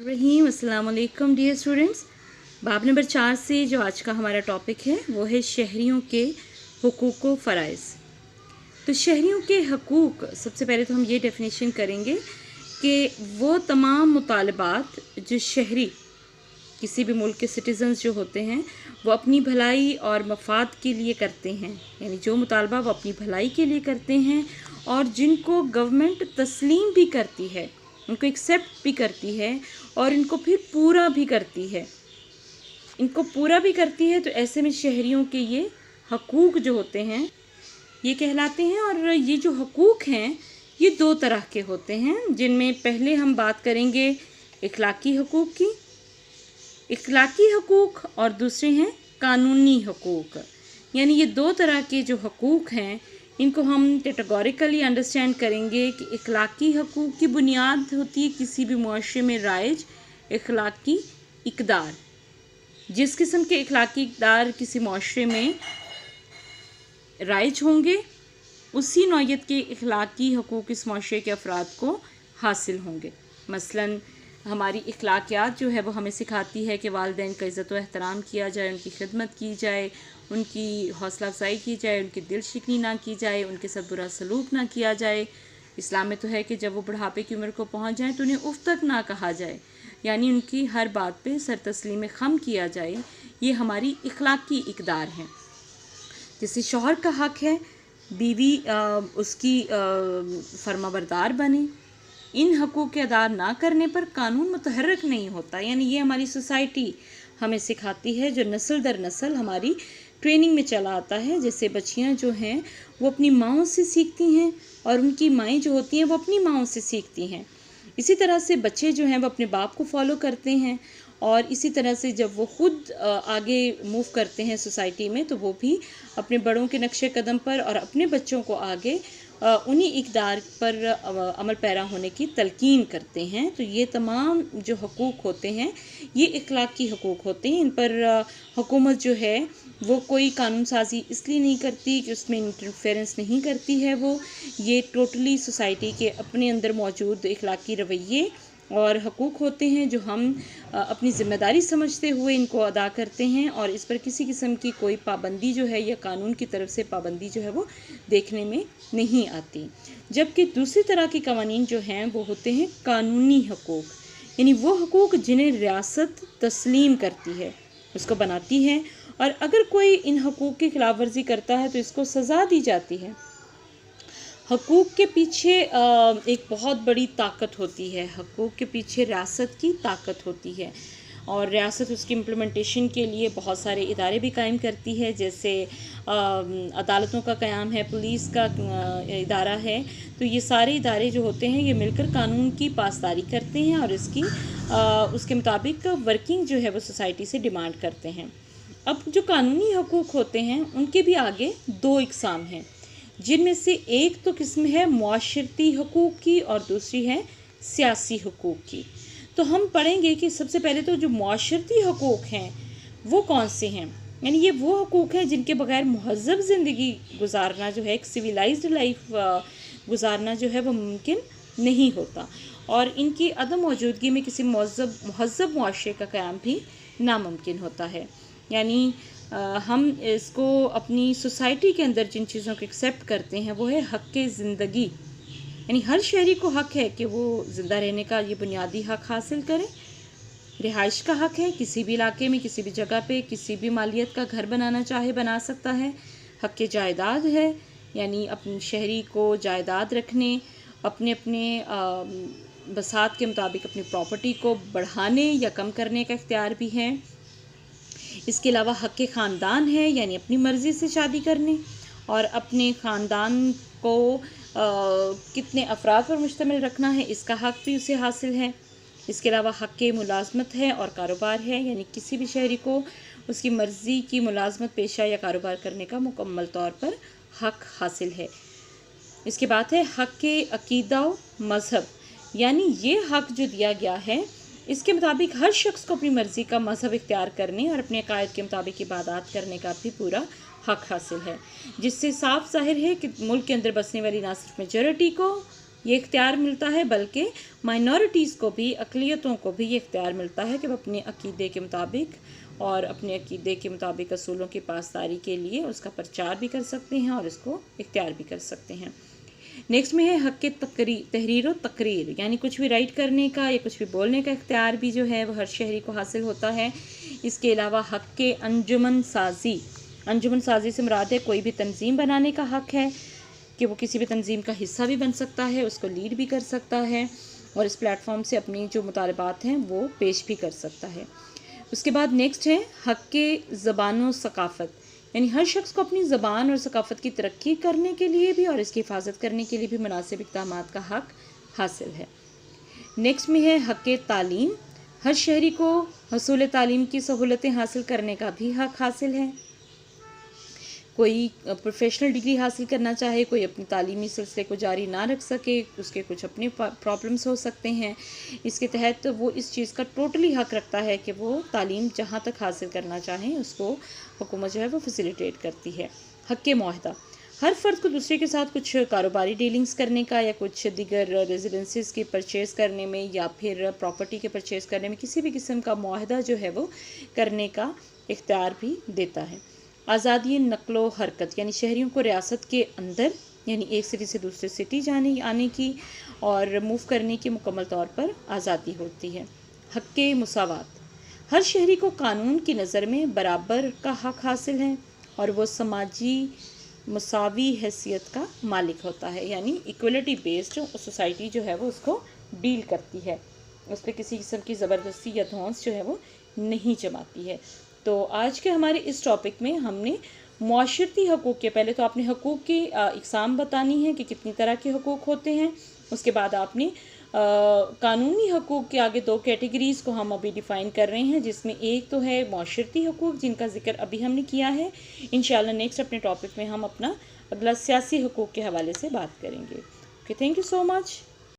रहीम अस्सलाम वालेकुम dear students. बाब नंबर 4 से जो आज का हमारा टॉपिक है वो है शहरियों के हुकूक व फ़राइज़। तो शहरियों के हकूक़, सबसे पहले तो हम ये डेफिनेशन करेंगे कि वो तमाम मुतालबात जो शहरी किसी भी मुल्क के सिटीज़न्स जो होते हैं वो अपनी भलाई और मफाद के लिए करते हैं, यानी जो मुतालबा वो अपनी भलाई के लिए करते हैं और जिनको गवर्नमेंट तस्लीम भी करती है, उनको एक्सेप्ट भी करती है और इनको फिर पूरा भी करती है, तो ऐसे में शहरियों के ये हकूक़ जो होते हैं ये कहलाते हैं। और ये जो हकूक़ हैं ये दो तरह के होते हैं, जिनमें पहले हम बात करेंगे इखलाकी हकूक़ की, इखलाकी हकूक़, और दूसरे हैं कानूनी हकूक़। यानी ये दो तरह के जो हकूक़ हैं इनको हम कैटेगोरिकली अंडरस्टैंड करेंगे कि इखलाकी हकूक़ की बुनियाद होती है किसी भी मुआशरे में राइज इखलाकी इक़दार। जिस किस्म के इखलाकी इक़दार किसी मुआशरे में राइज होंगे उसी नौयत के इखलाकी हकूक़ इस मुआशरे के अफराद को हासिल होंगे। मसलन हमारी इखलाकियात जो है वो हमें सिखाती है कि वालिदैन का इज़्ज़त व एहतराम किया जाए, उनकी खिदमत की जाए, उनकी हौसला अफजाई की जाए, उनकी दिल शिकनी ना की जाए, उनके साथ बुरा सलूक ना किया जाए। इस्लाम में तो है कि जब वो बुढ़ापे की उम्र को पहुंच जाए तो उन्हें उफ़ तक ना कहा जाए, यानी उनकी हर बात पे सर तस्लीम खम किया जाए। ये हमारी इखलाकी इक़दार हैं। जैसे शौहर का हक़ है बीवी उसकी फर्माबरदार बने। इन हकूक़ के अदा ना करने पर कानून मुतहर्रिक नहीं होता, यानी ये हमारी सोसाइटी हमें सिखाती है, जो नस्ल दर नस्ल हमारी ट्रेनिंग में चला आता है। जैसे बच्चियां जो हैं वो अपनी माँओं से सीखती हैं और उनकी माएँ जो होती हैं वो अपनी माँओं से सीखती हैं। इसी तरह से बच्चे जो हैं वो अपने बाप को फॉलो करते हैं और इसी तरह से जब वो ख़ुद आगे मूव करते हैं सोसाइटी में तो वो भी अपने बड़ों के नक्शे कदम पर और अपने बच्चों को आगे उन्हीं इक़दार पर अमल पैरा होने की तलकीन करते हैं। तो ये तमाम जो हकूक़ होते हैं ये इखलाकी हकूक़ होते हैं। इन पर हुकूमत जो है वो कोई कानून साजी इसलिए नहीं करती कि उसमें इंटरफेरेंस नहीं करती है, वो ये टोटली सोसाइटी के अपने अंदर मौजूद इखलाकी रवैये और हकूक़ होते हैं जो हम अपनी ज़िम्मेदारी समझते हुए इनको अदा करते हैं और इस पर किसी किस्म की कोई पाबंदी जो है या कानून की तरफ से पाबंदी जो है वो देखने में नहीं आती। जबकि दूसरी तरह के कवानीन जो हैं वो होते हैं कानूनी हकूक़, यानी वो हकूक़ जिन्हें रियासत तस्लीम करती है, उसको बनाती है, और अगर कोई इन हकूक़ की खिलाफ वर्जी करता है तो इसको सज़ा दी जाती है। हकूक़ के पीछे एक बहुत बड़ी ताकत होती है, हकूक़ के पीछे रियासत की ताकत होती है और रियासत उसकी इम्प्लीमेंटेशन के लिए बहुत सारे इदारे भी कायम करती है। जैसे अदालतों का क़याम है, पुलिस का इदारा है, तो ये सारे इदारे जो होते हैं ये मिलकर कानून की पासदारी करते हैं और इसकी उसके मुताबिक वर्किंग जो है वो सोसाइटी से डिमांड करते हैं। अब जो कानूनी हकूक़ होते हैं उनके भी आगे दो इक़साम हैं, जिनमें से एक तो किस्म है मुआशरती हकूक़ की और दूसरी है सियासी हकूक़ की। तो हम पढ़ेंगे कि सबसे पहले तो जो मुआशरती हकूक़ हैं वो कौन से हैं, यानी ये वो हकूक़ हैं जिनके बगैर महज़ब ज़िंदगी गुजारना जो है, एक सिविलाइज्ड लाइफ गुजारना जो है वो मुमकिन नहीं होता और इनकी अदम मौजूदगी में किसी महज़ब मुआशरे का क़याम भी नामुमकिन होता है। यानी हम इसको अपनी सोसाइटी के अंदर जिन चीज़ों को एक्सेप्ट करते हैं वो है हक़ ज़िंदगी, यानी हर शहरी को हक़ है कि वो ज़िंदा रहने का ये बुनियादी हक़ हासिल करें। रिहाइश का हक़ है, किसी भी इलाके में किसी भी जगह पे किसी भी मालियत का घर बनाना चाहे बना सकता है। हक़ जायदाद है, यानी अपने शहरी को जायदाद रखने, अपने अपने बसात के मुताबिक अपनी प्रॉपर्टी को बढ़ाने या कम करने का इख्तियार भी है। इसके अलावा हक़ ख़ानदान है, यानी अपनी मर्ज़ी से शादी करने और अपने ख़ानदान को कितने अफराद पर मुश्तमिल रखना है इसका हक़ भी उसे हासिल है। इसके अलावा हक़ मुलाज़मत है और कारोबार है, यानी किसी भी शहरी को उसकी मर्ज़ी की मुलाज़मत पेशा या कारोबार करने का मुकम्मल तौर पर हक़ हासिल है। इसके बाद है हक़ अक़ीदा व मज़हब, यानी ये हक़ जो दिया गया है इसके मुताबिक हर शख्स को अपनी मर्ज़ी का मज़हब इख्तियार करने और अपने अक़ायद के मुताबिक इबादत करने का भी पूरा हक़ हासिल है, जिससे साफ ज़ाहिर है कि मुल्क के अंदर बसने वाली ना सिर्फ मेजॉरिटी को ये इख्तियार मिलता है, बल्कि माइनॉरिटीज़ को भी, अक़लियतों को भी ये इख्तियार मिलता है कि वह अपने अक़ीदे के मुताबिक और अपने अक़ीदे के मुताबिक असूलों की पासदारी के लिए उसका प्रचार भी कर सकते हैं और इसको इख्तियार भी कर सकते हैं। नेक्स्ट में है हक़ तहरीर व तकरीर, यानी कुछ भी राइट करने का या कुछ भी बोलने का इख्तियार भी जो है वह हर शहरी को हासिल होता है। इसके अलावा हक़ अंजुमन साजी से मुराद है कोई भी तंजीम बनाने का हक़ है कि वो किसी भी तंजीम का हिस्सा भी बन सकता है, उसको लीड भी कर सकता है और इस प्लेटफॉर्म से अपनी जो मुतालबात हैं वो पेश भी कर सकता है। उसके बाद नेक्स्ट है हक़ ज़बान व सकाफ़त, यानी हर शख्स को अपनी ज़बान और सकाफ़त की तरक्की करने के लिए भी और इसकी हिफाजत करने के लिए भी मुनासिब इक़दामात का हक़ हासिल है। नेक्स्ट में है हक़ तालीम, हर शहरी को हसूल तालीम की सहूलतें हासिल करने का भी हक़ हासिल है। कोई प्रोफेशनल डिग्री हासिल करना चाहे, कोई अपनी तालीमी सिलसिले को जारी ना रख सके, उसके कुछ अपने प्रॉब्लम्स हो सकते हैं, इसके तहत वो इस चीज़ का टोटली हक़ रखता है कि वो तालीम जहाँ तक हासिल करना चाहें उसको हुकूमत जो है वो फैसिलिटेट करती है। हक़ मुआहदा, हर फ़र्द को दूसरे के साथ कुछ कारोबारी डीलिंग्स करने का या कुछ दीगर रेजिडेंसीज़ की परचेज़ करने में या फिर प्रॉपर्टी के परचेज़ करने में किसी भी किस्म का मुआहदा जो है वो करने का इख्तियार भी देता है। आज़ादी नक़्लो हरकत, यानी शहरियों को रियासत के अंदर यानी एक सिटी से दूसरे सिटी जाने आने की और मूव करने की मुकम्मल तौर पर आज़ादी होती है। हक़ मुसावात, हर शहरी को कानून की नज़र में बराबर का हक़ हासिल है और वो समाजी मुसावी हैसियत का मालिक होता है, यानी इक्वलिटी बेस्ड सोसाइटी जो है वो उसको डील करती है, उस पर किसी किस्म की ज़बरदस्ती या धौंस जो है वो नहीं जमाती है। तो आज के हमारे इस टॉपिक में हमने मुआशरती हकूक़ के, पहले तो आपने हकूक़ की इक़साम बतानी है कि कितनी तरह के हकूक़ होते हैं, उसके बाद आपने कानूनी हकूक़ के आगे 2 कैटेगरीज़ को हम अभी डिफ़ाइन कर रहे हैं, जिसमें एक तो है मुआशरती हकूक़ जिनका ज़िक्र अभी हमने किया है। इंशाअल्लाह नेक्स्ट अपने टॉपिक में हम अपना अगला सियासी हकूक़ के हवाले से बात करेंगे। Okay, thank you so much.